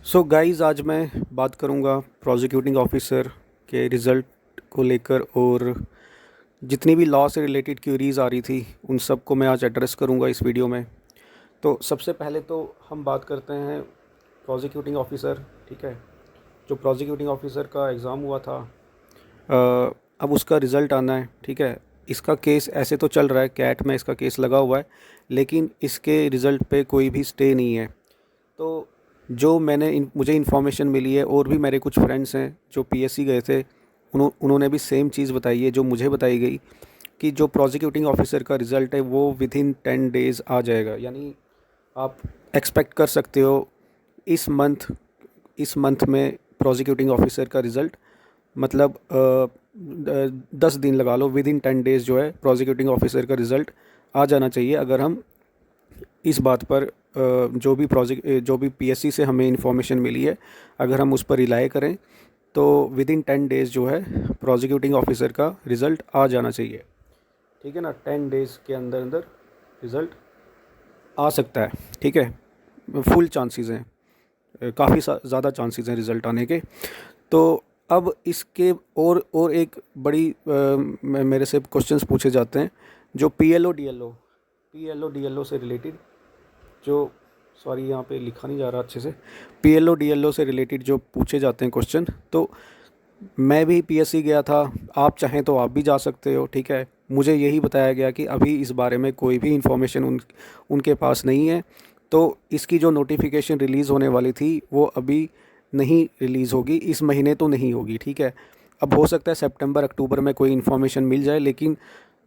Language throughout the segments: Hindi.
सो गाइस, आज मैं बात करूंगा प्रोसिक्यूटिंग ऑफिसर के रिज़ल्ट को लेकर, और जितनी भी लॉ से रिलेटेड क्यूरीज आ रही थी उन सब को मैं आज एड्रेस करूंगा इस वीडियो में। तो सबसे पहले तो हम बात करते हैं प्रोसिक्यूटिंग ऑफिसर। ठीक है, जो प्रोसिक्यूटिंग ऑफिसर का एग्ज़ाम हुआ था, अब उसका रिज़ल्ट आना है। ठीक है, इसका केस ऐसे तो चल रहा है, कैट में इसका केस लगा हुआ है, लेकिन इसके रिज़ल्ट पे कोई भी स्टे नहीं है। तो जो मुझे इन्फॉर्मेशन मिली है, और भी मेरे कुछ फ्रेंड्स हैं जो पीएससी गए थे, उन्होंने भी सेम चीज़ बताई है जो मुझे बताई गई, कि जो प्रोसिक्यूटिंग ऑफिसर का रिज़ल्ट है वो विद इन 10 डेज़ आ जाएगा। यानी आप एक्सपेक्ट कर सकते हो इस मंथ इस मंथ में प्रोसिक्यूटिंग ऑफिसर का रिज़ल्ट, मतलब 10 दिन लगा लो, विद इन 10 डेज़ जो है प्रोसिक्यूटिंग ऑफिसर का रिज़ल्ट आ जाना चाहिए। अगर हम इस बात पर जो भी पीएससी से हमें इंफॉर्मेशन मिली है, अगर हम उस पर रिलाई करें, तो विद इन 10 डेज़ जो है प्रोसिक्यूटिंग ऑफिसर का रिज़ल्ट आ जाना चाहिए। ठीक है ना, 10 डेज़ के अंदर अंदर रिज़ल्ट आ सकता है। ठीक है, फुल चांसेस हैं, काफ़ी ज़्यादा चांसेस हैं रिज़ल्ट आने के। तो अब इसके और एक बड़ी मेरे से क्वेश्चंस पूछे जाते हैं, जो पीएलओ डीएलओ से रिलेटेड, जो सॉरी यहाँ पे लिखा नहीं जा रहा अच्छे से, पीएलओ डीएलओ से रिलेटेड जो पूछे जाते हैं क्वेश्चन। तो मैं भी पीएससी गया था, आप चाहें तो आप भी जा सकते हो। ठीक है, मुझे यही बताया गया कि अभी इस बारे में कोई भी इंफॉर्मेशन उनके पास नहीं है। तो इसकी जो नोटिफिकेशन रिलीज़ होने वाली थी वो अभी नहीं रिलीज़ होगी, इस महीने तो नहीं होगी। ठीक है, अब हो सकता है सितंबर अक्टूबर में कोई इन्फॉर्मेशन मिल जाए, लेकिन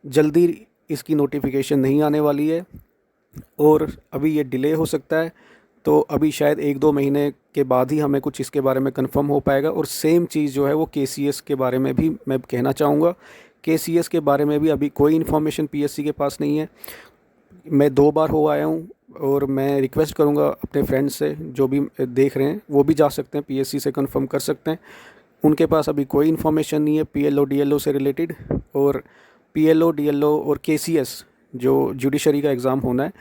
जल्दी इसकी नोटिफिकेशन नहीं आने वाली है, और अभी ये डिले हो सकता है। तो अभी शायद 1-2 महीने के बाद ही हमें कुछ इसके बारे में कंफर्म हो पाएगा। और सेम चीज़ जो है वो केसीएस के बारे में भी मैं कहना चाहूँगा। केसीएस के बारे में भी अभी कोई इन्फॉर्मेशन पीएससी के पास नहीं है। मैं 2 बार हो आया हूँ, और मैं रिक्वेस्ट करूँगा अपने फ्रेंड्स से, जो भी देख रहे हैं वो भी जा सकते हैं, पीएससी से कंफर्म कर सकते हैं। उनके पास अभी कोई इन्फॉर्मेशन नहीं है पीएलओ डीएलओ से रिलेटेड। और पीएलओ डीएलओ और केसीएस, जो जुडिशरी का एग्ज़ाम होना है,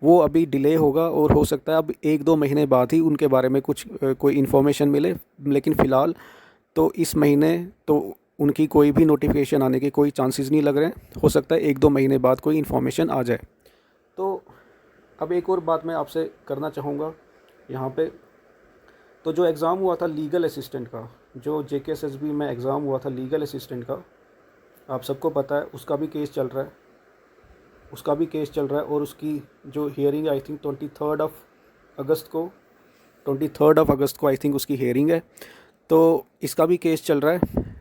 वो अभी डिले होगा, और हो सकता है अब 1-2 महीने बाद ही उनके बारे में कुछ कोई इन्फॉर्मेशन मिले। लेकिन फ़िलहाल तो इस महीने तो उनकी कोई भी नोटिफिकेशन आने के कोई चांसेस नहीं लग रहे हैं। हो सकता है 1-2 महीने बाद कोई इन्फॉर्मेशन आ जाए। तो अब एक और बात मैं आपसे करना चाहूँगा यहाँ पे। तो जो एग्ज़ाम हुआ था लीगल असिस्टेंट का, जो जेकेएसएसबी में एग्ज़ाम हुआ था लीगल असिस्टेंट का, आप सबको पता है उसका भी केस चल रहा है। और उसकी जो हियरिंग आई थिंक 23 अगस्त को आई थिंक उसकी हियरिंग है। तो इसका भी केस चल रहा है।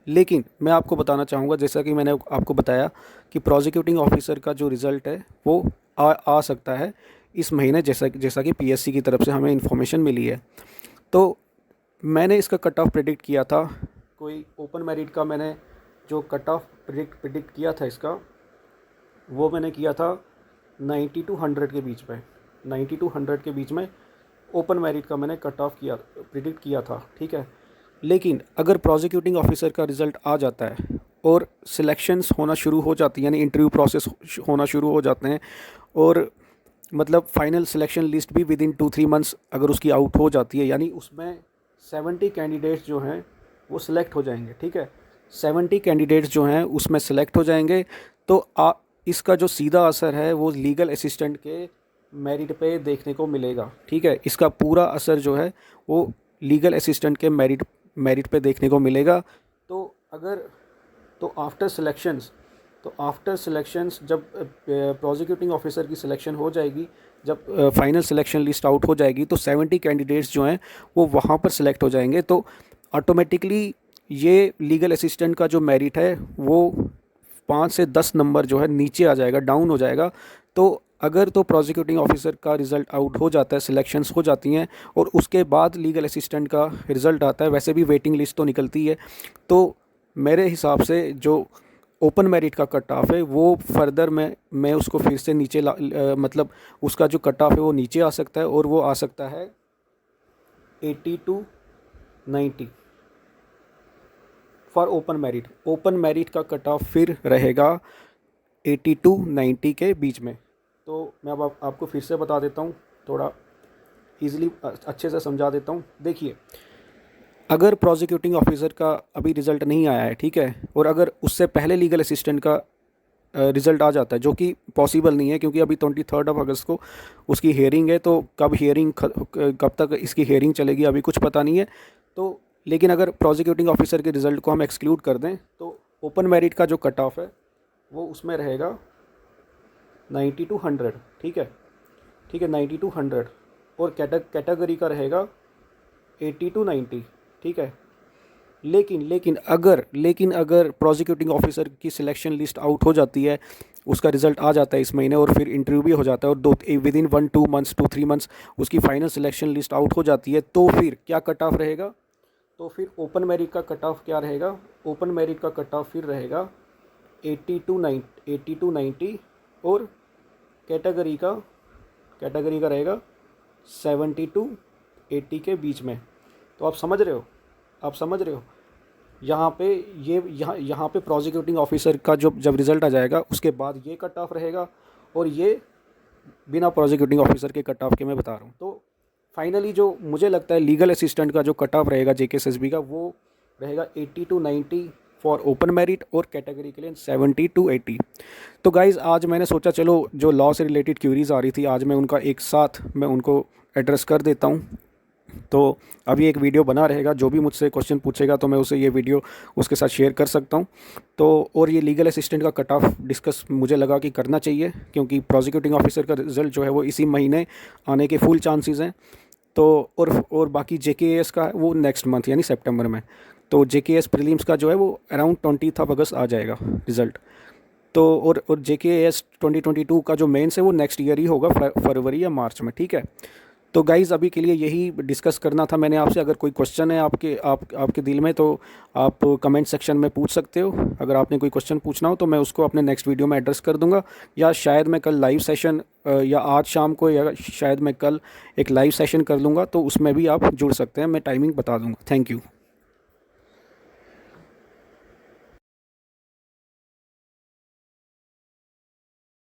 लेकिन मैं आपको बताना चाहूँगा, जैसा कि मैंने आपको बताया, कि प्रोसिक्यूटिंग ऑफिसर का जो रिज़ल्ट है वो आ सकता है इस महीने, जैसा जैसा कि पीएससी की तरफ से हमें इन्फॉर्मेशन मिली है। तो मैंने इसका कट ऑफ प्रिडिक्ट किया था, कोई ओपन मेरिट का मैंने जो कट ऑफ प्रिडिक्ट किया था इसका, वो मैंने किया था 90 टू 100 के बीच में। 90 टू 100 के बीच में ओपन मेरिट का मैंने कट ऑफ प्रिडिक्ट किया था। ठीक है, लेकिन अगर प्रोसिक्यूटिंग ऑफिसर का रिज़ल्ट आ जाता है और सिलेक्शंस होना शुरू हो जाती है, यानी इंटरव्यू प्रोसेस होना शुरू हो जाते हैं, और मतलब फाइनल सिलेक्शन लिस्ट भी विद इन 2-3 मंथ्स अगर उसकी आउट हो जाती है, यानी उसमें 70 कैंडिडेट्स जो हैं वो सिलेक्ट हो जाएंगे। ठीक है, 70 कैंडिडेट्स जो हैं उसमें सेलेक्ट हो जाएंगे। तो इसका जो सीधा असर है वो लीगल असिस्टेंट के मेरिट पे देखने को मिलेगा। ठीक है, इसका पूरा असर जो है वो लीगल असिस्टेंट के मेरिट पे देखने को मिलेगा। तो अगर तो आफ्टर सिलेक्शंस जब प्रोसिक्यूटिंग ऑफिसर की सिलेक्शन हो जाएगी, जब फाइनल सिलेक्शन लिस्ट आउट हो जाएगी, तो 70 कैंडिडेट्स जो हैं वो वहाँ पर सिलेक्ट हो जाएंगे। तो ऑटोमेटिकली ये लीगल असिस्टेंट का जो मेरिट है वो 5 से 10 नंबर जो है नीचे आ जाएगा, डाउन हो जाएगा। तो अगर तो प्रोसिक्यूटिंग ऑफिसर का रिज़ल्ट आउट हो जाता है, सिलेक्शंस हो जाती हैं, और उसके बाद लीगल असिस्टेंट का रिज़ल्ट आता है, वैसे भी वेटिंग लिस्ट तो निकलती है। तो मेरे हिसाब से जो ओपन मेरिट का कट ऑफ है वो फर्दर मैं उसको फिर से नीचे मतलब उसका जो कट ऑफ है वो नीचे आ सकता है, और वो आ सकता है 80 टू 90 फॉर ओपन मेरिट का कट ऑफ फिर रहेगा 80 टू 90 के बीच में। तो मैं अब आपको फिर से बता देता हूँ थोड़ा ईज़िली अच्छे से समझा देता हूँ। देखिए, अगर प्रोसिक्यूटिंग ऑफिसर का अभी रिज़ल्ट नहीं आया है, ठीक है, और अगर उससे पहले लीगल असिस्टेंट का रिज़ल्ट आ जाता है, जो कि पॉसिबल नहीं है क्योंकि अभी 23 अगस्त को उसकी हेयरिंग है, तो कब कब तक इसकी हेयरिंग चलेगी अभी कुछ पता नहीं है। तो लेकिन अगर प्रोसिक्यूटिंग ऑफिसर के रिज़ल्ट को हम एक्सक्लूड कर दें तो ओपन मेरिट का जो कट ऑफ है वो उसमें रहेगा 90 to 100, ठीक है, ठीक है, 90 to 100, और कैटेगरी का रहेगा 80 to 90, ठीक है। लेकिन अगर प्रोसिक्यूटिंग ऑफिसर की सिलेक्शन लिस्ट आउट हो जाती है, उसका रिज़ल्ट आ जाता है इस महीने और फिर इंटरव्यू भी हो जाता है, और विदिन 1-2 मंथ्स 2-3 मंथ्स उसकी फाइनल सिलेक्शन लिस्ट आउट हो जाती है, तो फिर क्या कट ऑफ रहेगा? तो फिर ओपन मेरिट का कट ऑफ क्या रहेगा? ओपन मेरिट का कट ऑफ फिर रहेगा 80 to 90, और कैटेगरी का रहेगा 70 to 80 के बीच में। तो आप समझ रहे हो यहाँ पे यहाँ पे प्रोसिक्यूटिंग ऑफिसर का जब रिज़ल्ट आ जाएगा उसके बाद ये कट ऑफ रहेगा, और ये बिना प्रोसिक्यूटिंग ऑफिसर के कट ऑफ के मैं बता रहा हूँ। तो फाइनली जो मुझे लगता है लीगल असिस्टेंट का जो कट ऑफ रहेगा JKSSB का, वो रहेगा 80 to 90 फॉर ओपन मेरिट, और कैटेगरी के लिए 70 to 80। तो गाइज़, आज मैंने सोचा चलो जो लॉ से रिलेटेड क्यूरीज़ आ रही थी आज मैं उनका एक साथ मैं उनको एड्रेस कर देता हूँ। तो अभी एक वीडियो बना रहेगा, जो भी मुझसे क्वेश्चन पूछेगा तो मैं उसे ये वीडियो उसके साथ शेयर कर सकता हूँ। तो और ये लीगल असिस्टेंट का कट ऑफ डिस्कस मुझे लगा कि करना चाहिए, क्योंकि प्रोसिक्यूटिंग ऑफिसर का रिज़ल्ट जो है वो इसी महीने आने के फुल चांसेस हैं। तो और बाकी JKAS का वो नेक्स्ट मंथ यानी सितंबर में। तो JKAS प्रीलिम्स का जो है वो अराउंड 20 अगस्त आ जाएगा रिज़ल्ट। तो और JKAS 2022 का जो मेंस है वो नेक्स्ट ईयर ही होगा, फरवरी या मार्च में, ठीक है। तो गाइज़, अभी के लिए यही डिस्कस करना था मैंने आपसे। अगर कोई क्वेश्चन है आपके दिल में तो आप कमेंट सेक्शन में पूछ सकते हो। अगर आपने कोई क्वेश्चन पूछना हो तो मैं उसको अपने नेक्स्ट वीडियो में एड्रेस कर दूंगा, या शायद मैं कल लाइव सेशन या आज शाम को, या शायद मैं कल एक लाइव सेशन कर लूँगा, तो उसमें भी आप जुड़ सकते हैं, मैं टाइमिंग बता दूँगा। Thank you.